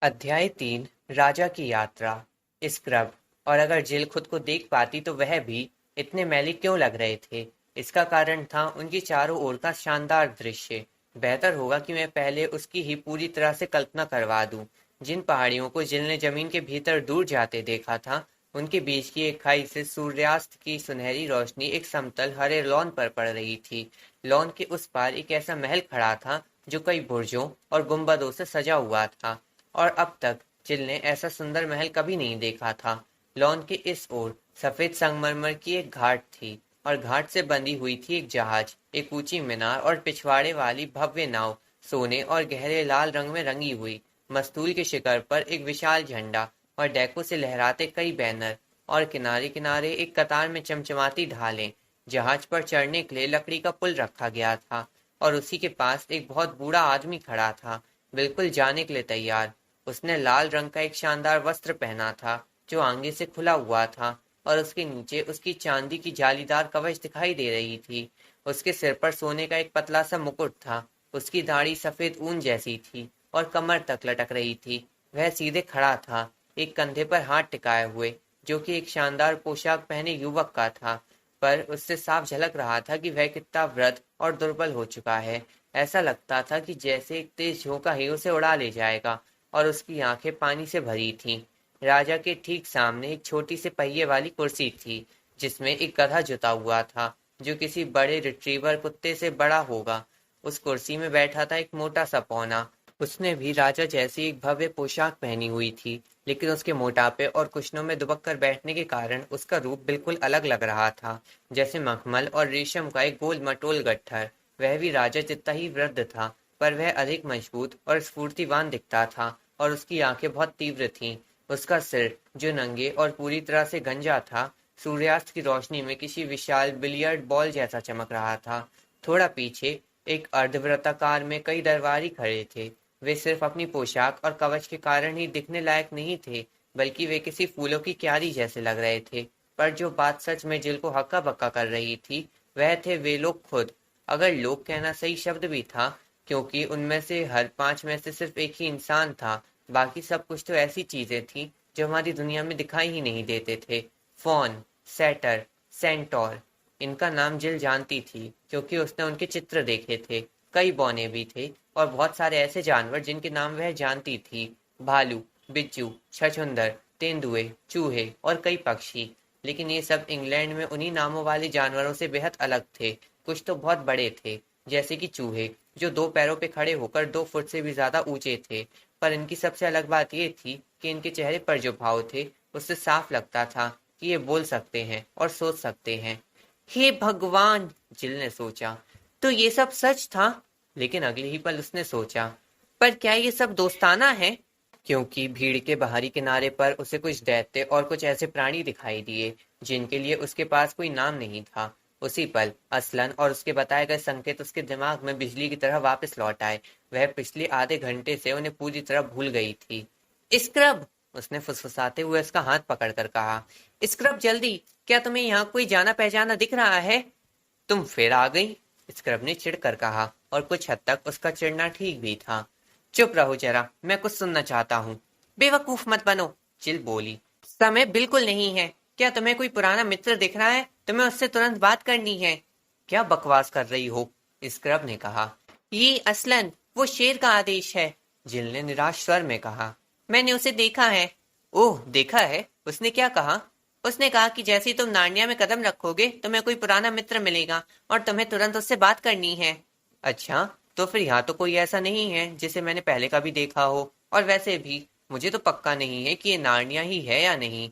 अध्याय 3 राजा की यात्रा। स्क्रब। और अगर जिल खुद को देख पाती तो वह भी इतने मैली क्यों लग रहे थे। इसका कारण था उनकी चारों ओर का शानदार दृश्य। बेहतर होगा कि मैं पहले उसकी ही पूरी तरह से कल्पना करवा दूं। जिन पहाड़ियों को जिल ने जमीन के भीतर दूर जाते देखा था, उनके बीच की एक खाई से सूर्यास्त की सुनहरी रोशनी एक समतल हरे लॉन पर पड़ रही थी। लॉन के उस पार एक ऐसा महल खड़ा था जो कई बुर्जों और गुंबदों से सजा हुआ था, और अब तक जिल ने ऐसा सुंदर महल कभी नहीं देखा था। लॉन के इस ओर सफेद संगमरमर की एक घाट थी, और घाट से बंधी हुई थी एक जहाज, एक ऊंची मीनार और पिछवाड़े वाली भव्य नाव, सोने और गहरे लाल रंग में रंगी हुई। मस्तूल के शिखर पर एक विशाल झंडा और डेकों से लहराते कई बैनर, और किनारे किनारे एक कतार में चमचमाती ढालें। जहाज पर चढ़ने के लिए लकड़ी का पुल रखा गया था, और उसी के पास एक बहुत बूढ़ा आदमी खड़ा था, बिल्कुल जाने के लिए तैयार। उसने लाल रंग का एक शानदार वस्त्र पहना था जो आगे से खुला हुआ था, और उसके नीचे उसकी चांदी की जालीदार कवच दिखाई दे रही थी। उसके सिर पर सोने का एक पतला सा मुकुट था। उसकी दाढ़ी सफेद ऊन जैसी थी और कमर तक लटक रही थी। वह सीधे खड़ा था, एक कंधे पर हाथ टिकाए हुए, जो कि एक शानदार पोशाक पहने युवक का था। पर उससे साफ झलक रहा था कि वह कितना वृद्ध और दुर्बल हो चुका है। ऐसा लगता था कि जैसे एक तेज झोंका ही उसे उड़ा ले जाएगा, और उसकी आंखें पानी से भरी थीं। राजा के ठीक सामने एक छोटी सी पहिए वाली कुर्सी थी, जिसमें एक गधा जुता हुआ था, जो किसी बड़े रिट्रीवर कुत्ते से बड़ा होगा। उस कुर्सी में बैठा था एक मोटा सा पौना। उसने भी राजा जैसी एक भव्य पोशाक पहनी हुई थी, लेकिन उसके मोटापे और कुशनों में दुबक कर बैठने के कारण उसका रूप बिल्कुल अलग लग रहा था, जैसे मखमल और रेशम का एक गोल मटोल गट्ठर। वह भी राजा जितना ही वृद्ध था, पर वह अधिक मजबूत और स्फूर्तिवान दिखता था, और उसकी आंखें बहुत तीव्र थीं। उसका सिर, जो नंगे और पूरी तरह से गंजा था, सूर्यास्त की रोशनी में किसी विशाल बिलियर्ड बॉल जैसा चमक रहा था। थोड़ा पीछे एक अर्धवृत्ताकार में कई दरबारी खड़े थे। वे सिर्फ अपनी पोशाक और कवच के कारण ही दिखने लायक नहीं थे, बल्कि वे किसी फूलों की क्यारी जैसे लग रहे थे। पर जो बात सच में जिल को हक्का बक्का कर रही थी, वह थे वे लोग खुद। अगर लोग कहना सही शब्द भी था, क्योंकि उनमें से हर पांच में से सिर्फ एक ही इंसान था। बाकी सब कुछ तो ऐसी चीजें थी जो हमारी दुनिया में दिखाई ही नहीं देते थे। फॉन, सेटर, सेंटोर, इनका नाम जिल जानती थी, क्योंकि उसने उनके चित्र देखे थे। कई बौने भी थे, और बहुत सारे ऐसे जानवर जिनके नाम वह जानती थी। भालू, बिच्छू, छछूंदर, तेंदुए, चूहे और कई पक्षी। लेकिन ये सब इंग्लैंड में उन्हीं नामों वाले जानवरों से बेहद अलग थे। कुछ तो बहुत बड़े थे, जैसे कि चूहे, जो दो पैरों पे खड़े होकर 2 फुट से भी ज्यादा ऊंचे थे। पर इनकी सबसे अलग बात ये थी कि इनके चेहरे पर जो भाव थे, उससे साफ लगता था कि ये बोल सकते हैं और सोच सकते हैं। हे भगवान, जिल ने सोचा, तो ये सब सच था। लेकिन अगले ही पल उसने सोचा, पर क्या ये सब दोस्ताना है? क्योंकि भीड़ के बाहरी किनारे पर उसे कुछ दैत्य और कुछ ऐसे प्राणी दिखाई दिए जिनके लिए उसके पास कोई नाम नहीं था। उसी पल असलन और उसके बताए गए संकेत उसके दिमाग में बिजली की तरह वापस लौट आए। वह पिछले आधे घंटे से उन्हें पूरी तरह भूल गई थी। स्क्रब, उसने फुसफुसाते हुए उसका हाथ पकड़कर कहा। स्क्रब जल्दी, क्या तुम्हें यहाँ कोई जाना पहचाना दिख रहा है? तुम फिर आ गई, स्क्रब ने चिढ़कर कहा, और कुछ हद तक उसका चिढ़ना ठीक भी था। चुप रहो जरा, मैं कुछ सुनना चाहता हूँ। बेवकूफ मत बनो, जिल बोली। समय बिल्कुल नहीं है। क्या तुम्हें कोई पुराना मित्र दिख रहा है? तुम्हें उससे तुरंत बात करनी है। क्या बकवास कर रही हो, स्क्रब ने कहा। ये असलन वो शेर का आदेश है, जिल ने निराश स्वर में कहा। मैंने उसे देखा है। ओह, देखा है? उसने क्या कहा? उसने कहा कि जैसे ही तुम नार्निया में कदम रखोगे तुम्हें कोई पुराना मित्र मिलेगा, और तुम्हें तुरंत उससे बात करनी है। अच्छा, तो फिर यहाँ तो कोई ऐसा नहीं है जिसे मैंने पहले कभी देखा हो। और वैसे भी मुझे तो पक्का नहीं है कि ये नार्निया ही है या नहीं।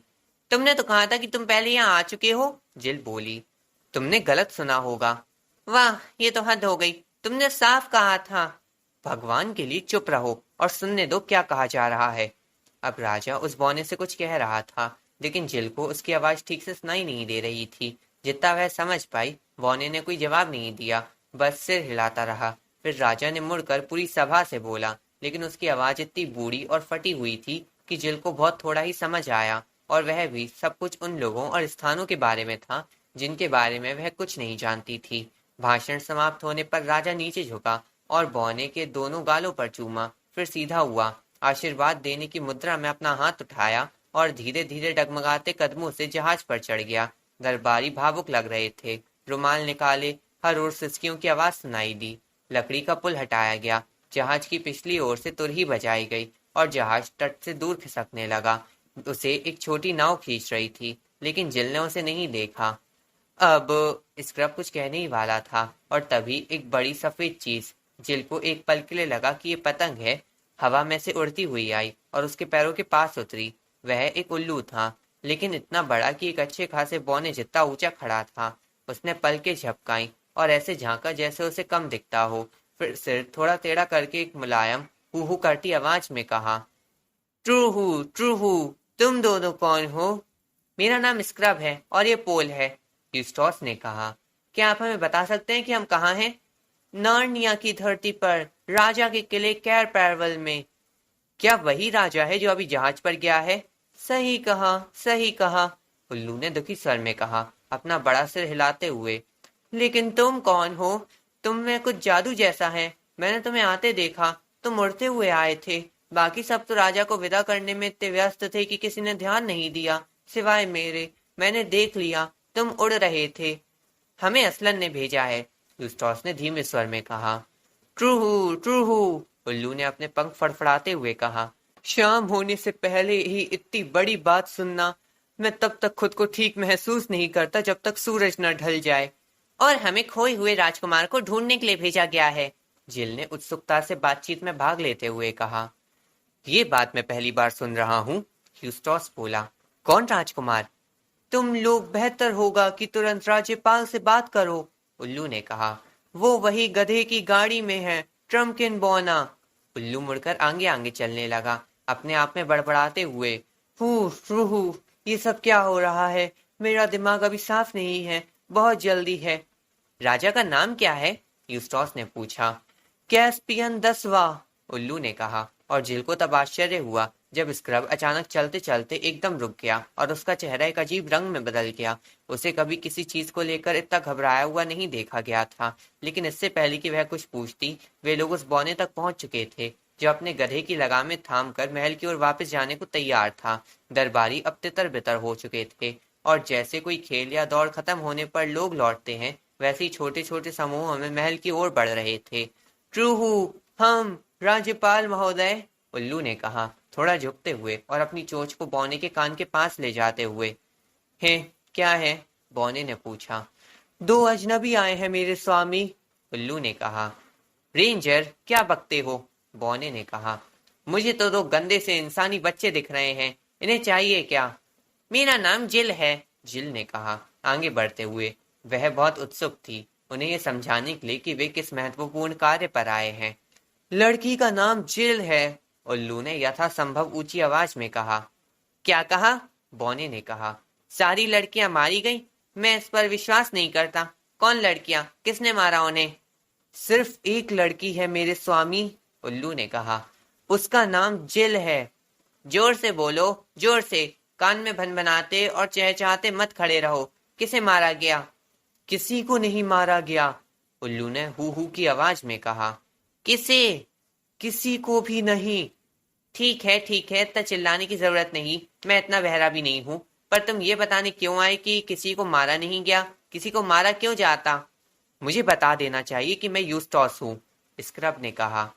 तुमने तो कहा था कि तुम पहले यहाँ आ चुके हो, जिल बोली। तुमने गलत सुना होगा। वाह, ये तो हद हो गई। तुमने साफ कहा था। भगवान के लिए चुप रहो और सुनने दो क्या कहा जा रहा है। अब राजा उस बौने से कुछ कह रहा था, लेकिन जिल को उसकी आवाज ठीक से सुनाई नहीं दे रही थी। जितना वह समझ पाई, बौने ने कोई जवाब नहीं दिया, बस सिर हिलाता रहा। फिर राजा ने मुड़कर पूरी सभा से बोला, लेकिन उसकी आवाज इतनी बूढ़ी और फटी हुई थी कि जिल को बहुत थोड़ा ही समझ आया, और वह भी सब कुछ उन लोगों और स्थानों के बारे में था जिनके बारे में वह कुछ नहीं जानती थी। भाषण समाप्त होने पर राजा नीचे झुका और बौने के दोनों गालों पर चूमा, फिर सीधा हुआ। आशीर्वाद देने की मुद्रा में अपना हाथ उठाया और धीरे धीरे डगमगाते कदमों से जहाज पर चढ़ गया। दरबारी भावुक लग रहे थे। रुमाल निकाले, हर ओर सिसकियों की आवाज सुनाई दी। लकड़ी का पुल हटाया गया, जहाज की पिछली ओर से तुरही बजाई गई और जहाज तट से दूर खिसकने लगा। उसे एक छोटी नाव खींच रही थी, लेकिन जिल ने उसे नहीं देखा। अब स्क्रब कुछ कहने ही वाला था और तभी एक बड़ी सफेद चीज, जिल को एक पल के लिए लगा कि ये पतंग है, हवा में से उड़ती हुई आई और उसके पैरों के पास उतरी। वह एक उल्लू था, लेकिन इतना बड़ा कि एक अच्छे खासे बौने जितना ऊंचा खड़ा था। उसने पलकें झपकाई और ऐसे झांका जैसे उसे कम दिखता हो। फिर सिर थोड़ा टेढ़ा करके एक मुलायम हू हू करती आवाज में कहा, ट्रू हू, तुम दोनों कौन हो? मेरा नाम स्क्रब है और ये पोल है, यूस्टोस ने कहा। क्या आप हमें बता सकते हैं कि हम कहाँ हैं? नार्निया की धरती पर, राजा के किले कैर पैरवल में। क्या वही राजा है जो अभी जहाज पर गया है? सही कहा, सही कहा, उल्लू ने दुखी स्वर में कहा, अपना बड़ा सिर हिलाते हुए। लेकिन तुम कौन हो? तुम में कुछ जादू जैसा है। मैंने तुम्हें आते देखा, तुम उड़ते हुए आए थे। बाकी सब तो राजा को विदा करने में इतने व्यस्त थे कि किसी ने ध्यान नहीं दिया, सिवाय मेरे। मैंने देख लिया, तुम उड़ रहे थे। हमें असलन ने भेजा है, यूस्टोस ने धीमे स्वर में कहा। ट्रू हू, उल्लू ने अपने पंख फड़फड़ाते हुए कहा। शाम होने से पहले ही इतनी बड़ी बात सुनना। मैं तब तक खुद को ठीक महसूस नहीं करता जब तक सूरज न ढल जाए। और हमें खोए हुए राजकुमार को ढूंढने के लिए भेजा गया है, जिल ने उत्सुकता से बातचीत में भाग लेते हुए कहा। ये बात मैं पहली बार सुन रहा हूँ, यूस्टोस बोला। कौन राजकुमार? तुम लोग बेहतर होगा कि तुरंत राज्यपाल से बात करो, उल्लू ने कहा। वो वही गधे की गाड़ी में है, ट्रम्किन बोना। उल्लू मुड़कर आगे आगे चलने लगा, अपने आप में बड़बड़ाते हुए। हू, ये सब क्या हो रहा है? मेरा दिमाग अभी साफ नहीं है, बहुत जल्दी है। राजा का नाम क्या है? यूस्टोस ने पूछा। कैस्पियन 10वां, उल्लू ने कहा, और जिल को तब आश्चर्य हुआ जब स्क्रब अचानक चलते चलते एकदम रुक गया और उसका चेहरा एक अजीब रंग में बदल गया। उसे कभी किसी चीज को लेकर इतना घबराया हुआ नहीं देखा गया था, लेकिन इससे पहले कि वह कुछ पूछती, वे लोग उस बौने तक पहुंच चुके थे जो अपने गधे की लगामें थाम कर महल की ओर वापस जाने को तैयार था। दरबारी अब तितर बितर हो चुके थे और जैसे कोई खेल या दौड़ खत्म होने पर लोग लौटते हैं, वैसे ही छोटे छोटे समूहों में महल की ओर बढ़ रहे थे। ट्रू, हम राज्यपाल महोदय, उल्लू ने कहा, थोड़ा झुकते हुए और अपनी चोंच को बौने के कान के पास ले जाते हुए। है, क्या है? बौने ने पूछा। 2 अजनबी आए हैं मेरे स्वामी, उल्लू ने कहा। रेंजर, क्या बकते हो? बौने ने कहा। मुझे तो 2 गंदे से इंसानी बच्चे दिख रहे हैं, इन्हें चाहिए क्या? मेरा नाम जिल है, जिल ने कहा, आगे बढ़ते हुए। वह बहुत उत्सुक थी उन्हें यह समझाने के लिए कि वे किस महत्वपूर्ण कार्य पर आए हैं। लड़की का नाम जिल है, उल्लू ने यथासंभव ऊंची आवाज में कहा। क्या कहा? बौने ने कहा। सारी लड़कियां मारी गई? मैं इस पर विश्वास नहीं करता। कौन लड़कियां? किसने मारा उन्हें? सिर्फ एक लड़की है मेरे स्वामी, उल्लू ने कहा। उसका नाम जिल है। जोर से बोलो, जोर से। कान में भनभनाते और चहचहाते मत खड़े रहो। किसे मारा गया? किसी को नहीं मारा गया, उल्लू ने हू हू की आवाज में कहा। किसे? किसी को भी नहीं। ठीक है, इतना चिल्लाने की जरूरत नहीं, मैं इतना बहरा भी नहीं हूँ। पर तुम ये बताने क्यों आए कि किसी को मारा नहीं गया? किसी को मारा क्यों जाता? मुझे बता देना चाहिए कि मैं यूस्टोस हूँ, स्क्रब ने कहा।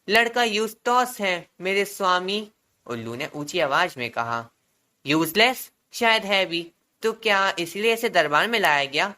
लड़का यूस्टोस है मेरे स्वामी, उल्लू ने ऊंची आवाज में कहा। यूजलेस? शायद है भी। तो क्या इसलिए इसे दरबार में लाया गया?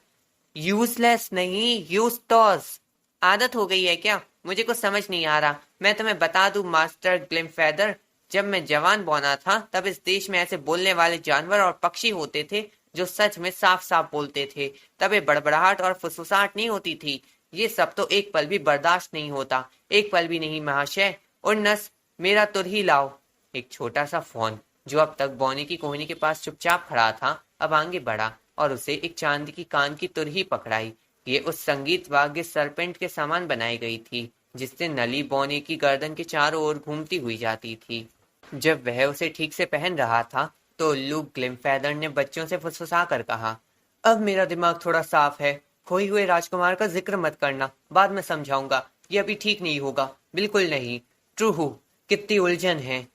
यूजलेस नहीं, यूस्टोस। आदत हो गई है क्या? मुझे कुछ समझ नहीं आ रहा। मैं तुम्हें बता दूं मास्टर ग्लिमफेदर, जब मैं जवान बौना था तब इस देश में ऐसे बोलने वाले जानवर और पक्षी होते थे जो सच में साफ साफ बोलते थे। तब ये बड़बड़ाहट और फुसफुसाहट नहीं होती थी। ये सब तो एक पल भी बर्दाश्त नहीं होता, एक पल भी नहीं महाशय। और नस, मेरा तुरही लाओ। एक छोटा सा फोन जो अब तक बौने की कोहनी के पास चुपचाप खड़ा था, अब आगे बढ़ा और उसे एक चांदी की कान की तुरही पकड़ाई। ये उस संगीत वाद्य सरपेंट के समान बनाई गई थी जिससे नली बौने की गर्दन के चारों ओर घूमती हुई जाती थी। जब वह उसे ठीक से पहन रहा था तो उल्लू ग्लिमफेदर ने बच्चों से फुसफुसा कर कहा, अब मेरा दिमाग थोड़ा साफ है। खोए हुए राजकुमार का जिक्र मत करना, बाद में समझाऊंगा। ये अभी ठीक नहीं होगा, बिल्कुल नहीं। ट्रू, कितनी उलझन है।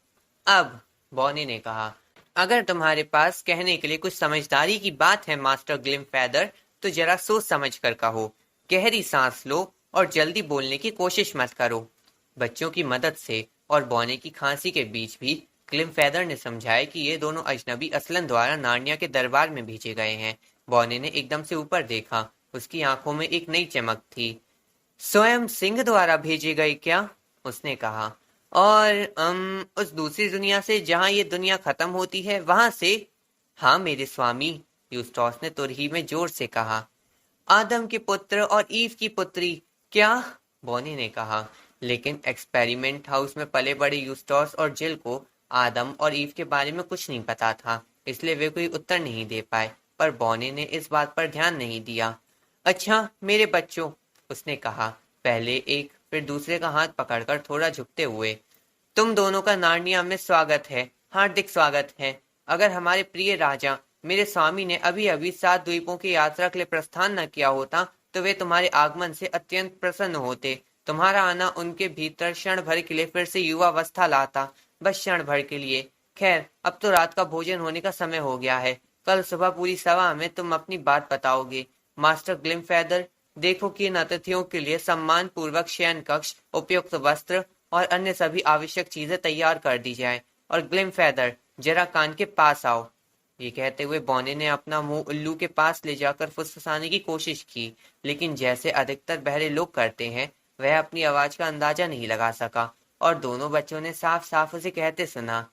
अब बॉनी ने कहा, अगर तुम्हारे पास कहने के लिए कुछ समझदारी की बात है मास्टर ग्लिमफेदर, तो जरा सोच समझ कर कहो। गहरी सांस लो और जल्दी बोलने की कोशिश मत करो। बच्चों की मदद से और बॉनी की खांसी के बीच भी ग्लिमफेदर ने समझाया कि ये दोनों अजनबी असलन द्वारा नार्निया के दरबार में भेजे गए हैं। बॉनी ने एकदम से ऊपर देखा। उसकी आंखों में एक नई चमक थी। स्वयं सिंह द्वारा भेजे गए क्या? उसने कहा। और उस दूसरी दुनिया से जहां ये दुनिया खत्म होती है, वहां से? हाँ मेरे स्वामी, यूस्टोस ने तुरही में जोर से कहा। आदम के पुत्र और ईव की पुत्री, क्या? बॉनी ने कहा। लेकिन एक्सपेरिमेंट हाउस में पले बड़े यूस्टोस और जिल को आदम और ईव के बारे में कुछ नहीं पता था, इसलिए वे कोई उत्तर नहीं दे पाए। पर बॉनी ने इस बात पर ध्यान नहीं दिया। अच्छा मेरे बच्चों, उसने कहा, पहले एक फिर दूसरे का हाथ पकड़कर थोड़ा झुकते हुए, तुम दोनों का नार्निया में स्वागत है, हार्दिक स्वागत है। अगर हमारे प्रिय राजा मेरे स्वामी ने अभी अभी 7 द्वीपों की यात्रा के लिए प्रस्थान न किया होता, तो वे तुम्हारे आगमन से अत्यंत प्रसन्न होते। तुम्हारा आना उनके भीतर क्षण भर के लिए फिर से युवावस्था लाता, बस क्षण भर के लिए। खैर, अब तो रात का भोजन होने का समय हो गया है। कल सुबह पूरी सभा में तुम अपनी बात बताओगे। मास्टर ग्लिमफेदर, देखो कि इन अतिथियों के लिए सम्मान पूर्वक शयन कक्ष, उपयुक्त वस्त्र और अन्य सभी आवश्यक चीजें तैयार कर दी जाए। और ग्लिमफेदर, जरा कान के पास आओ। ये कहते हुए बॉनी ने अपना मुंह उल्लू के पास ले जाकर फुसफुसाने की कोशिश की, लेकिन जैसे अधिकतर बहरे लोग करते हैं, वह अपनी आवाज का अंदाजा नहीं लगा सका और दोनों बच्चों ने साफ साफ उसे कहते सुना,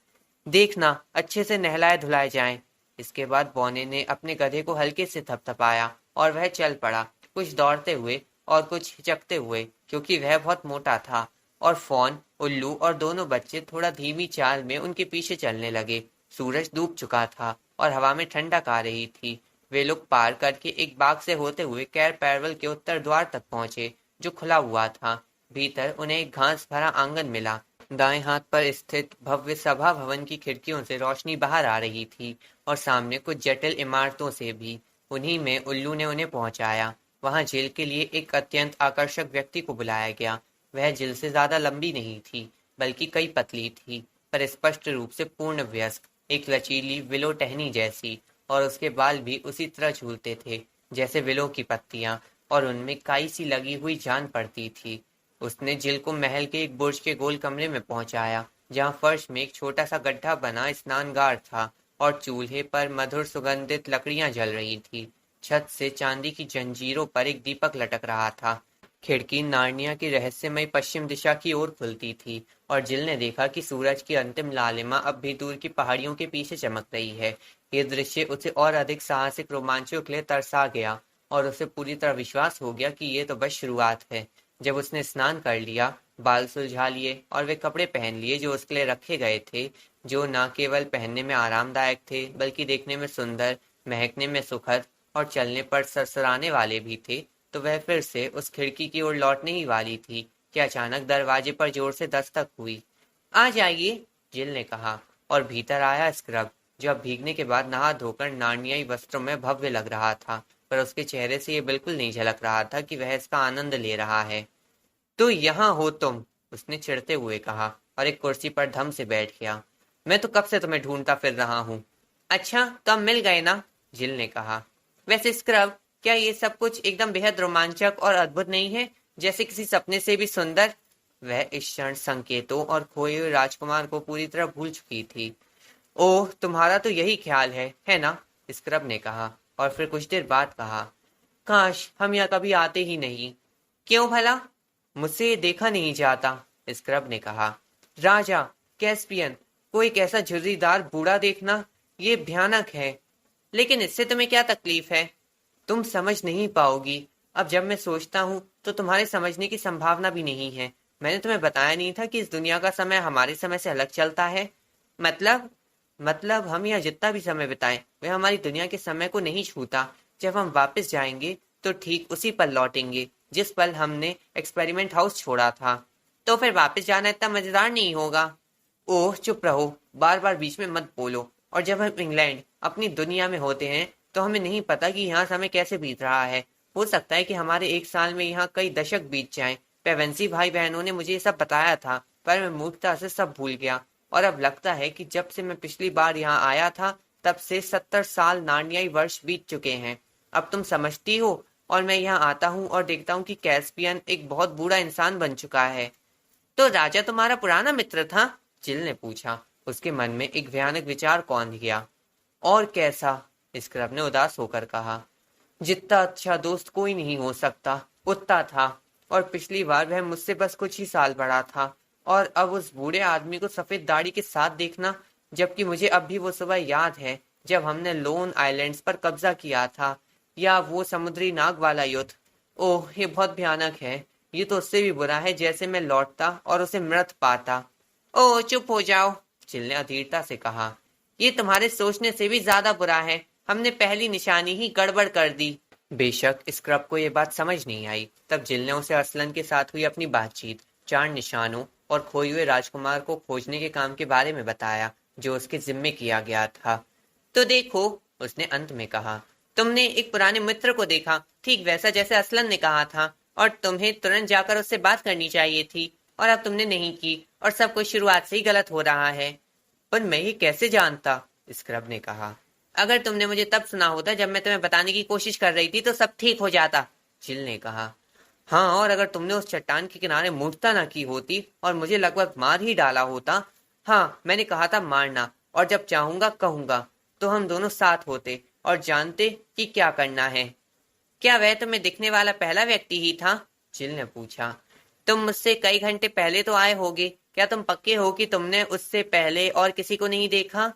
देखना अच्छे से नहलाए धुलाए जाएं। इसके बाद बॉनी ने अपने गधे को हल्के से थपथपाया और वह चल पड़ा, कुछ दौड़ते हुए और कुछ हिचकते हुए, क्योंकि वह बहुत मोटा था। और फॉन, उल्लू और दोनों बच्चे थोड़ा धीमी चाल में उनके पीछे चलने लगे। सूरज डूब चुका था और हवा में ठंडक आ रही थी। वे लोग पार करके एक बाग से होते हुए कैर पैरवल के उत्तर द्वार तक पहुंचे, जो खुला हुआ था। भीतर उन्हें एक घास भरा आंगन मिला। दाएं हाथ पर स्थित भव्य सभा भवन की खिड़कियों से रोशनी बाहर आ रही थी और सामने कुछ जटिल इमारतों से भी। उन्हीं में उल्लू ने उन्हें पहुंचाया। वहां जेल के लिए एक अत्यंत आकर्षक व्यक्ति को बुलाया गया। वह जिल से ज्यादा लंबी नहीं थी, बल्कि कई पतली थी, पर स्पष्ट रूप से पूर्ण वयस्क, एक लचीली विलो टहनी जैसी। और उसके बाल भी उसी तरह झूलते थे जैसे विलो की पत्तियां, और उनमें काई सी लगी हुई जान पड़ती थी। उसने जिल को महल के एक बुर्ज के गोल कमरे में पहुंचाया, जहां फर्श में एक छोटा सा गड्ढा बना स्नानगार था और चूल्हे पर मधुर सुगंधित लकड़ियां जल रही थी। छत से चांदी की जंजीरों पर एक दीपक लटक रहा था। खिड़की नार्निया की रहस्यमय पश्चिम दिशा की ओर खुलती थी और जिल ने देखा कि सूरज की अंतिम लालिमा अब भी दूर की पहाड़ियों के पीछे चमक रही है। ये दृश्य उसे और अधिक साहसिक रोमांचों के लिए तरसा गया और उसे पूरी तरह विश्वास हो गया कि ये तो बस शुरुआत है। जब उसने स्नान कर लिया, बाल सुलझा लिए और वे कपड़े पहन लिए जो उसके लिए रखे गए थे, जो न केवल पहनने में आरामदायक थे, बल्कि देखने में सुंदर, महकने में सुखद और चलने पर सरसराने वाले भी थे, तो वह फिर से उस खिड़की की ओर लौटने ही वाली थी कि अचानक दरवाजे पर जोर से दस्तक हुई। आ जाइए, जिल ने कहा, और भीतर आया स्क्रब, जो अब भीगने के बाद नहा धोकर नार्नियाई वस्त्रों में भव्य लग रहा था, पर उसके चेहरे से ये बिल्कुल नहीं झलक रहा था कि वह इसका आनंद ले रहा है। तो यहाँ हो तुम, उसने चिढ़ते हुए कहा और एक कुर्सी पर धम से बैठ गया। मैं तो कब से तुम्हें ढूंढता फिर रहा हूँ। अच्छा, तो अब मिल गए ना, जिल ने कहा। वैसे स्क्रब, क्या ये सब कुछ एकदम बेहद रोमांचक और अद्भुत नहीं है, जैसे किसी सपने से भी सुंदर? वह इस क्षण संकेतों और खोए हुए राजकुमार को पूरी तरह भूल चुकी थी। ओह, तुम्हारा तो यही ख्याल है ना, स्क्रब ने कहा और फिर कुछ देर बाद कहा, काश हम यहाँ कभी आते ही नहीं। क्यों भला? मुझसे ये देखा नहीं जाता, स्क्रब ने कहा। राजा, कैस्पियन, कोई एक ऐसा झुर्रीदार बूढ़ा देखना, ये भयानक है। लेकिन इससे तुम्हें क्या तकलीफ है? तुम समझ नहीं पाओगी। अब जब मैं सोचता हूँ तो तुम्हारे समझने की संभावना भी नहीं है। मैंने तुम्हें बताया नहीं था कि इस दुनिया का समय हमारे समय से अलग चलता है। मतलब मतलब हम यहाँ जितना भी समय बिताएं, वह हमारी दुनिया के समय को नहीं छूता। जब हम वापस जाएंगे तो ठीक उसी पल लौटेंगे जिस पल हमने एक्सपेरिमेंट हाउस छोड़ा था। तो फिर वापस जाना इतना मजेदार नहीं होगा। ओह, चुप रहो, बार बार बीच में मत बोलो। और जब हम इंग्लैंड, अपनी दुनिया में होते हैं, तो हमें नहीं पता कि यहाँ समय कैसे बीत रहा है। हो सकता है कि हमारे एक साल में यहाँ कई दशक बीत जाएं। पेवेंसी भाई बहनों ने मुझे ये सब बताया था, पर मैं मूर्खता से सब भूल गया और अब लगता है कि जब से मैं पिछली बार यहाँ आया था तब से 70 साल नार्नियाई वर्ष बीत चुके हैं। अब तुम समझती हो और मैं यहाँ आता हूँ और देखता हूँ कि कैस्पियन एक बहुत बूढ़ा इंसान बन चुका है। तो राजा तुम्हारा पुराना मित्र था? जिल ने पूछा। उसके मन में एक भयानक विचार कौंध गया। और कैसा? स्क्रब ने उदास होकर कहा। जितना अच्छा दोस्त कोई नहीं हो सकता उतना था, और पिछली बार वह मुझसे बस कुछ ही साल बड़ा था, और अब उस बूढ़े आदमी को सफेद दाढ़ी के साथ देखना, जबकि मुझे अब भी वो सुबह याद है जब हमने लोन आइलैंड्स पर कब्जा किया था, या वो समुद्री नाग वाला युद्ध। ओह, ये बहुत भयानक है। ये तो उससे भी बुरा है जैसे मैं लौटता और उसे मृत पाता। ओह, चुप हो जाओ, जिल ने अधीरता से कहा। ये तुम्हारे सोचने से भी ज्यादा बुरा है। हमने पहली निशानी ही गड़बड़ कर दी। बेशक स्क्रब को यह बात समझ नहीं आई। तब जिल ने उसे असलन के साथ हुई अपनी बातचीत, 4 निशानों और खोए हुए राजकुमार को खोजने के काम के बारे में बताया जो उसके जिम्मे किया गया था। तो देखो, उसने अंत में कहा, तुमने एक पुराने मित्र को देखा, ठीक वैसा जैसे असलन ने कहा था, और तुम्हें तुरंत जाकर उससे बात करनी चाहिए थी, और अब तुमने नहीं की, और सब कुछ शुरुआत से ही गलत हो रहा है। पर मैं ये कैसे जानता? स्क्रब ने कहा। अगर तुमने मुझे तब सुना होता जब मैं तुम्हें बताने की कोशिश कर रही थी तो सब ठीक हो जाता, जिल ने कहा। हाँ, और अगर तुमने उस चट्टान के किनारे मूर्खता न की होती और मुझे लगभग मार ही डाला होता। हाँ, मैंने कहा था मारना, और जब चाहूंगा कहूंगा, तो हम दोनों साथ होते और जानते कि क्या करना है। क्या वह तुम्हें दिखने वाला पहला व्यक्ति ही था? जिल ने पूछा। तुम मुझसे कई घंटे पहले तो आए होगे, क्या तुम पक्के हो कि तुमने उससे पहले और किसी को नहीं देखा?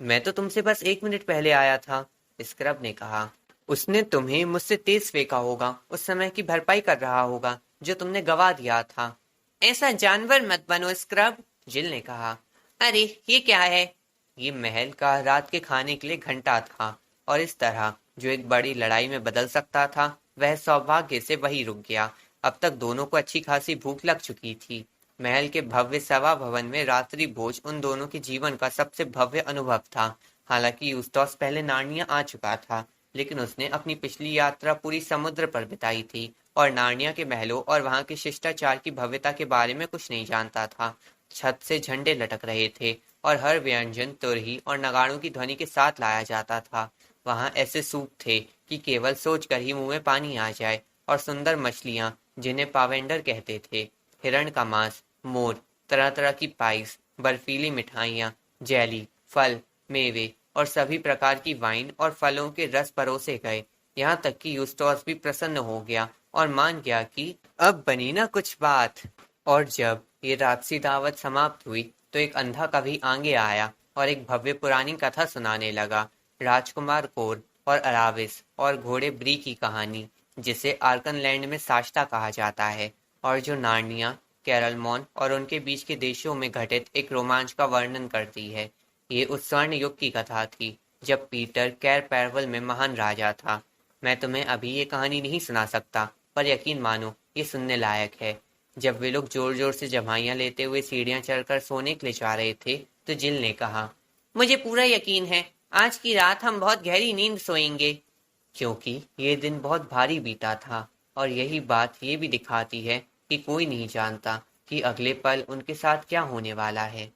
मैं तो तुमसे बस 1 मिनट पहले आया था, स्क्रब ने कहा। उसने तुम्हें मुझसे तेज फेंका होगा, उस समय की भरपाई कर रहा होगा जो तुमने गवा दिया था। ऐसा जानवर मत बनो स्क्रब, जिल ने कहा। अरे ये क्या है? ये महल का रात के खाने के लिए घंटा था, और इस तरह जो एक बड़ी लड़ाई में बदल सकता था वह सौभाग्य से वही रुक गया। अब तक दोनों को अच्छी खासी भूख लग चुकी थी। महल के भव्य सभा भवन में रात्रि भोज उन दोनों के जीवन का सबसे भव्य अनुभव था। हालांकि यूस्टोस पहले नार्निया आ चुका था, लेकिन उसने अपनी पिछली यात्रा पूरी समुद्र पर बिताई थी और नार्निया के महलों और वहां के शिष्टाचार की भव्यता के बारे में कुछ नहीं जानता था। छत से झंडे लटक रहे थे और हर व्यंजन तुरही और नगाड़ों की ध्वनि के साथ लाया जाता था। वहां ऐसे सूप थे कि केवल सोचकर ही मुंह में पानी आ जाए, और सुंदर मछलियां जिन्हें पावेंडर कहते थे, हिरण का मांस, मोर, तरह तरह की पाइस, बर्फीली मिठाइयाँ, जेली, फल, मेवे और सभी प्रकार की वाइन और फलों के रस परोसे गए। यहाँ तक कि यूस्टोस भी प्रसन्न हो गया और मान गया कि अब बनी ना कुछ बात। और जब ये राजसी दावत समाप्त हुई तो एक अंधा कवि आगे आया और एक भव्य पुरानी कथा सुनाने लगा, राजकुमार कोर और अराविस और घोड़े ब्री की कहानी, जिसे आर्कनलैंड में साश्ता कहा जाता है, और जो नार्निया, कैरलमॉन और उनके बीच के देशों में घटित एक रोमांच का वर्णन करती है। ये उस स्वर्ण युग की कथा थी जब पीटर कैर पैरवल में महान राजा था। मैं तुम्हें अभी ये कहानी नहीं सुना सकता, पर यकीन मानो ये सुनने लायक है। जब वे लोग जोर जोर से जमाइयां लेते हुए सीढ़ियां चढ़कर सोने के लिए जा रहे थे तो जिल ने कहा, मुझे पूरा यकीन है आज की रात हम बहुत गहरी नींद सोएंगे, क्योंकि ये दिन बहुत भारी बीता था, और यही बात ये भी दिखाती है कि कोई नहीं जानता कि अगले पल उनके साथ क्या होने वाला है।